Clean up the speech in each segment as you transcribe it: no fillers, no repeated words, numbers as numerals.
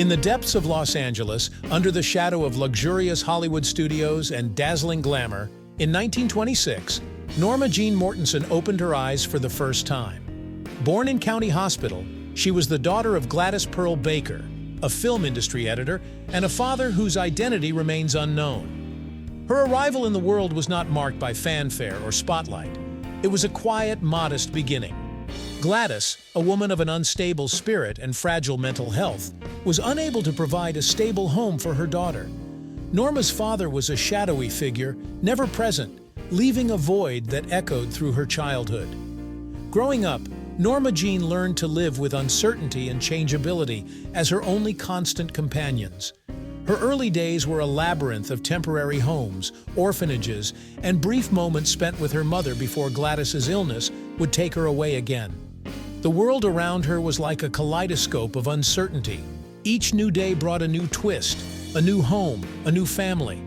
In the depths of Los Angeles, under the shadow of luxurious Hollywood studios and dazzling glamour, in 1926, Norma Jeane Mortensen opened her eyes for the first time. Born in County Hospital, she was the daughter of Gladys Pearl Baker, a film industry editor, and a father whose identity remains unknown. Her arrival in the world was not marked by fanfare or spotlight. It was a quiet, modest beginning. Gladys, a woman of an unstable spirit and fragile mental health, was unable to provide a stable home for her daughter. Norma's father was a shadowy figure, never present, leaving a void that echoed through her childhood. Growing up, Norma Jeane learned to live with uncertainty and changeability as her only constant companions. Her early days were a labyrinth of temporary homes, orphanages, and brief moments spent with her mother before Gladys's illness would take her away again. The world around her was like a kaleidoscope of uncertainty. Each new day brought a new twist, a new home, a new family.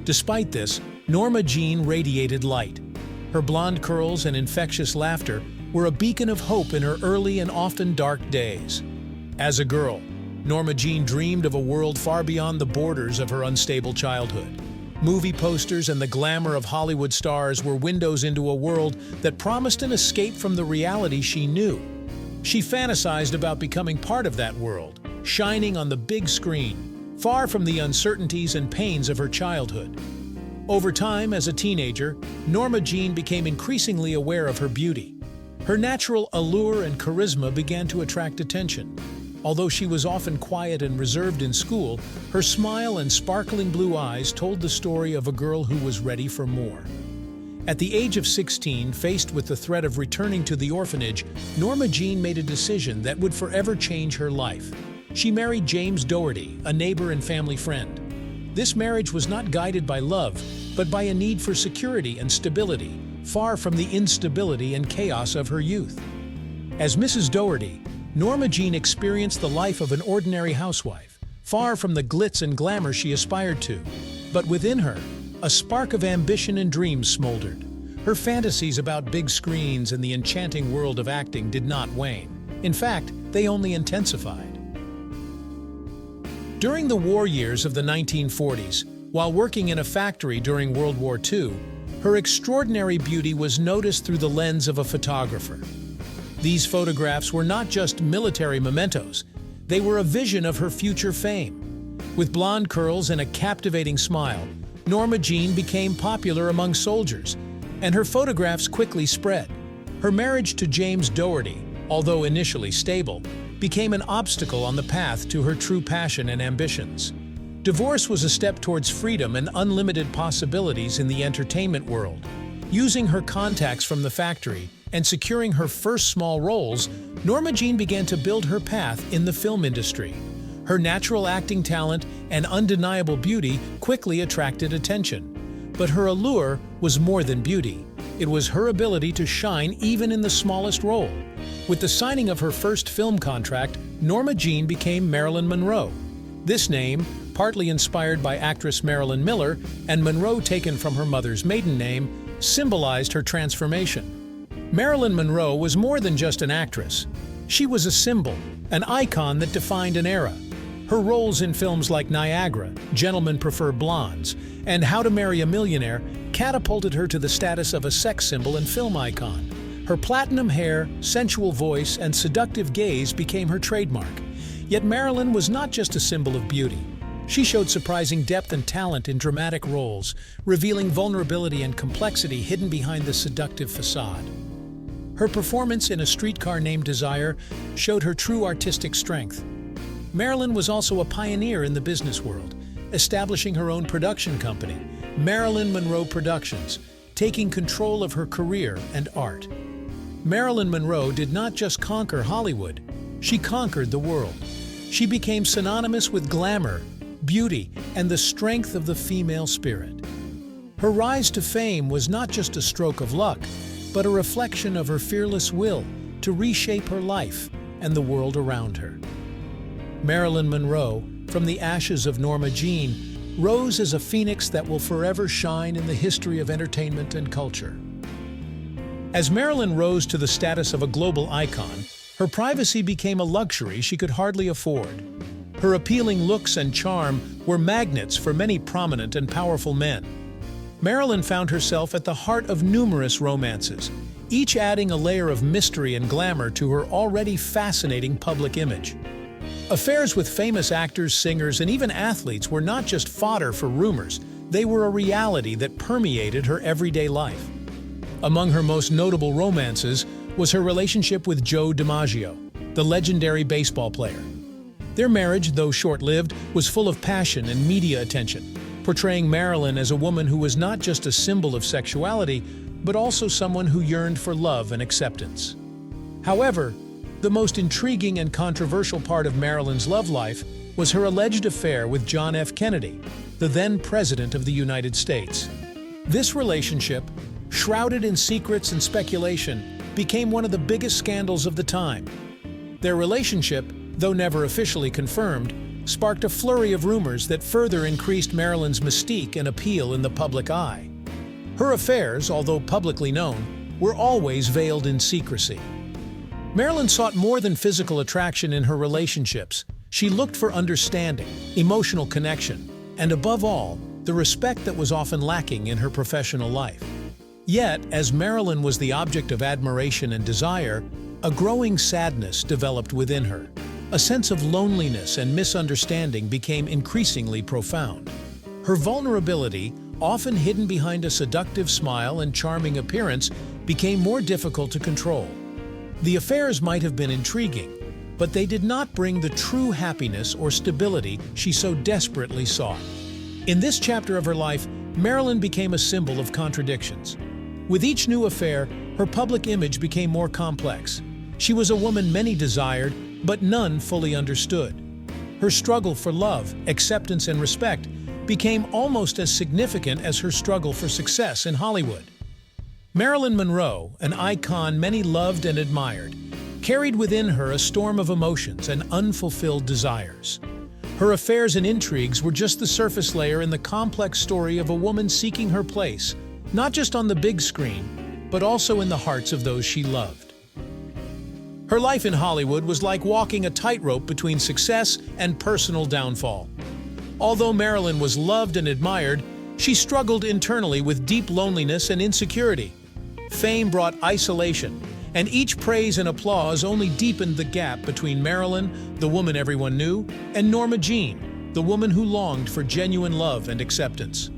Despite this, Norma Jeane radiated light. Her blonde curls and infectious laughter were a beacon of hope in her early and often dark days. As a girl, Norma Jeane dreamed of a world far beyond the borders of her unstable childhood. Movie posters and the glamour of Hollywood stars were windows into a world that promised an escape from the reality she knew. She fantasized about becoming part of that world, shining on the big screen, far from the uncertainties and pains of her childhood. Over time, as a teenager, Norma Jeane became increasingly aware of her beauty. Her natural allure and charisma began to attract attention. Although she was often quiet and reserved in school, her smile and sparkling blue eyes told the story of a girl who was ready for more. At the age of 16, faced with the threat of returning to the orphanage, Norma Jeane made a decision that would forever change her life. She married James Doherty, a neighbor and family friend. This marriage was not guided by love, but by a need for security and stability, far from the instability and chaos of her youth. As Mrs. Doherty, Norma Jeane experienced the life of an ordinary housewife, far from the glitz and glamour she aspired to. But within her, a spark of ambition and dreams smoldered. Her fantasies about big screens and the enchanting world of acting did not wane. In fact, they only intensified. During the war years of the 1940s, while working in a factory during World War II, her extraordinary beauty was noticed through the lens of a photographer. These photographs were not just military mementos, they were a vision of her future fame. With blonde curls and a captivating smile, Norma Jeane became popular among soldiers, and her photographs quickly spread. Her marriage to James Doherty, although initially stable, became an obstacle on the path to her true passion and ambitions. Divorce was a step towards freedom and unlimited possibilities in the entertainment world. Using her contacts from the factory and securing her first small roles, Norma Jeane began to build her path in the film industry. Her natural acting talent and undeniable beauty quickly attracted attention. But her allure was more than beauty. It was her ability to shine even in the smallest role. With the signing of her first film contract, Norma Jeane became Marilyn Monroe. This name, partly inspired by actress Marilyn Miller and Monroe taken from her mother's maiden name, symbolized her transformation. Marilyn Monroe was more than just an actress. She was a symbol, an icon that defined an era. Her roles in films like Niagara, Gentlemen Prefer Blondes, and How to Marry a Millionaire catapulted her to the status of a sex symbol and film icon. Her platinum hair, sensual voice, and seductive gaze became her trademark. Yet Marilyn was not just a symbol of beauty. She showed surprising depth and talent in dramatic roles, revealing vulnerability and complexity hidden behind the seductive facade. Her performance in A Streetcar Named Desire showed her true artistic strength. Marilyn was also a pioneer in the business world, establishing her own production company, Marilyn Monroe Productions, taking control of her career and art. Marilyn Monroe did not just conquer Hollywood, she conquered the world. She became synonymous with glamour, beauty, and the strength of the female spirit. Her rise to fame was not just a stroke of luck, but a reflection of her fearless will to reshape her life and the world around her. Marilyn Monroe, from the ashes of Norma Jeane, rose as a phoenix that will forever shine in the history of entertainment and culture. As Marilyn rose to the status of a global icon, her privacy became a luxury she could hardly afford. Her appealing looks and charm were magnets for many prominent and powerful men. Marilyn found herself at the heart of numerous romances, each adding a layer of mystery and glamour to her already fascinating public image. Affairs with famous actors, singers, and even athletes were not just fodder for rumors, they were a reality that permeated her everyday life. Among her most notable romances was her relationship with Joe DiMaggio, the legendary baseball player. Their marriage, though short-lived, was full of passion and media attention, portraying Marilyn as a woman who was not just a symbol of sexuality, but also someone who yearned for love and acceptance. However, the most intriguing and controversial part of Marilyn's love life was her alleged affair with John F. Kennedy, the then President of the United States. This relationship, shrouded in secrets and speculation, became one of the biggest scandals of the time. Their relationship, though never officially confirmed, sparked a flurry of rumors that further increased Marilyn's mystique and appeal in the public eye. Her affairs, although publicly known, were always veiled in secrecy. Marilyn sought more than physical attraction in her relationships. She looked for understanding, emotional connection, and above all, the respect that was often lacking in her professional life. Yet, as Marilyn was the object of admiration and desire, a growing sadness developed within her. A sense of loneliness and misunderstanding became increasingly profound. Her vulnerability, often hidden behind a seductive smile and charming appearance, became more difficult to control. The affairs might have been intriguing, but they did not bring the true happiness or stability she so desperately sought. In this chapter of her life, Marilyn became a symbol of contradictions. With each new affair, her public image became more complex. She was a woman many desired, but none fully understood. Her struggle for love, acceptance, and respect became almost as significant as her struggle for success in Hollywood. Marilyn Monroe, an icon many loved and admired, carried within her a storm of emotions and unfulfilled desires. Her affairs and intrigues were just the surface layer in the complex story of a woman seeking her place, not just on the big screen, but also in the hearts of those she loved. Her life in Hollywood was like walking a tightrope between success and personal downfall. Although Marilyn was loved and admired, she struggled internally with deep loneliness and insecurity. Fame brought isolation, and each praise and applause only deepened the gap between Marilyn, the woman everyone knew, and Norma Jeane, the woman who longed for genuine love and acceptance.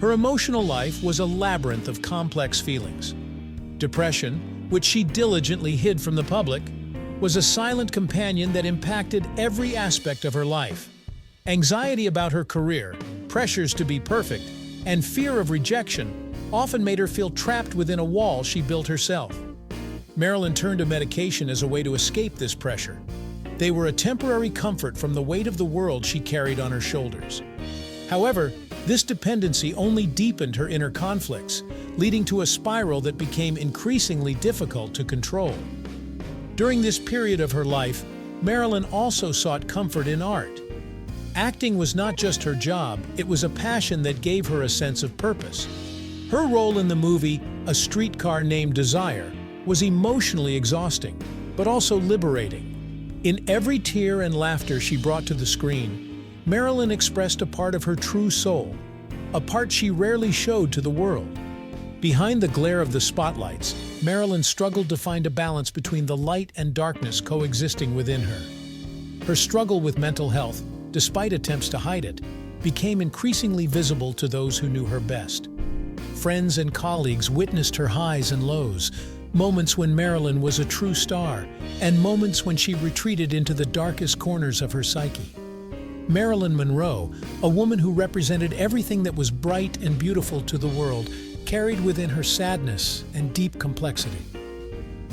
Her emotional life was a labyrinth of complex feelings. Depression, which she diligently hid from the public, was a silent companion that impacted every aspect of her life. Anxiety about her career, pressures to be perfect, and fear of rejection often made her feel trapped within a wall she built herself. Marilyn turned to medication as a way to escape this pressure. They were a temporary comfort from the weight of the world she carried on her shoulders. However, this dependency only deepened her inner conflicts, leading to a spiral that became increasingly difficult to control. During this period of her life, Marilyn also sought comfort in art. Acting was not just her job, it was a passion that gave her a sense of purpose. Her role in the movie A Streetcar Named Desire was emotionally exhausting, but also liberating. In every tear and laughter she brought to the screen, Marilyn expressed a part of her true soul, a part she rarely showed to the world. Behind the glare of the spotlights, Marilyn struggled to find a balance between the light and darkness coexisting within her. Her struggle with mental health, despite attempts to hide it, became increasingly visible to those who knew her best. Friends and colleagues witnessed her highs and lows, moments when Marilyn was a true star, and moments when she retreated into the darkest corners of her psyche. Marilyn Monroe, a woman who represented everything that was bright and beautiful to the world, carried within her sadness and deep complexity.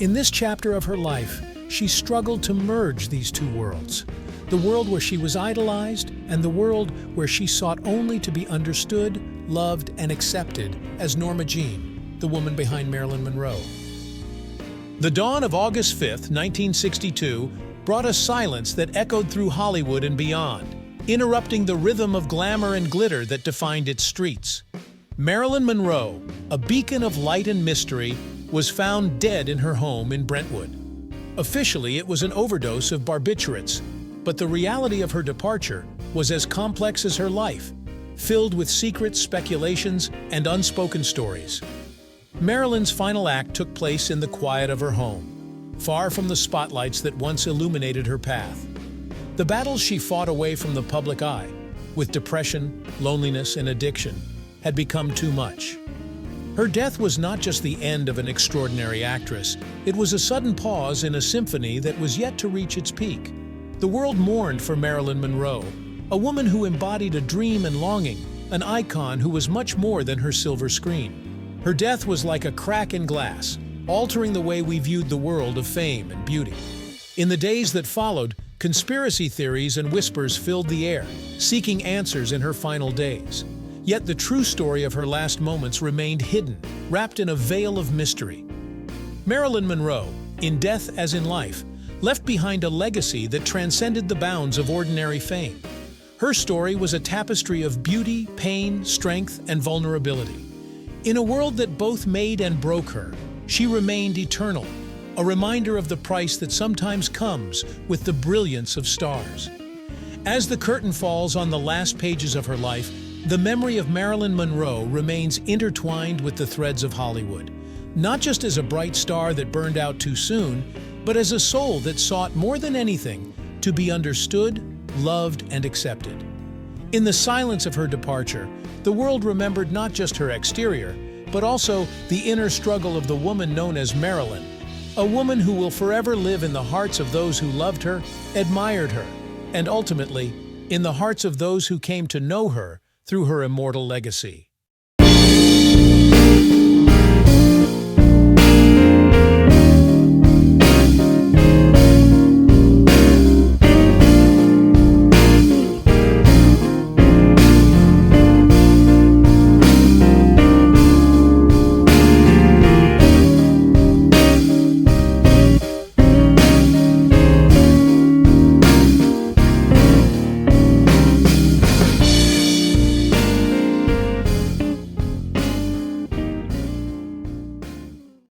In this chapter of her life, she struggled to merge these two worlds. The world where she was idolized and the world where she sought only to be understood, loved, and accepted as Norma Jeane, the woman behind Marilyn Monroe. The dawn of August 5, 1962, brought a silence that echoed through Hollywood and beyond, interrupting the rhythm of glamour and glitter that defined its streets. Marilyn Monroe, a beacon of light and mystery, was found dead in her home in Brentwood. Officially, it was an overdose of barbiturates, But the reality of her departure was as complex as her life, filled with secrets, speculations, and unspoken stories. Marilyn's final act took place in the quiet of her home, far from the spotlights that once illuminated her path. The battles she fought away from the public eye, with depression, loneliness, and addiction, had become too much. Her death was not just the end of an extraordinary actress, it was a sudden pause in a symphony that was yet to reach its peak. The world mourned for Marilyn Monroe, a woman who embodied a dream and longing, an icon who was much more than her silver screen. Her death was like a crack in glass, altering the way we viewed the world of fame and beauty. In the days that followed, conspiracy theories and whispers filled the air, seeking answers in her final days. Yet the true story of her last moments remained hidden, wrapped in a veil of mystery. Marilyn Monroe, in death as in life, left behind a legacy that transcended the bounds of ordinary fame. Her story was a tapestry of beauty, pain, strength, and vulnerability. In a world that both made and broke her, she remained eternal, a reminder of the price that sometimes comes with the brilliance of stars. As the curtain falls on the last pages of her life, the memory of Marilyn Monroe remains intertwined with the threads of Hollywood, not just as a bright star that burned out too soon, but as a soul that sought more than anything to be understood, loved, and accepted. In the silence of her departure, the world remembered not just her exterior, but also the inner struggle of the woman known as Marilyn, a woman who will forever live in the hearts of those who loved her, admired her, and ultimately, in the hearts of those who came to know her through her immortal legacy.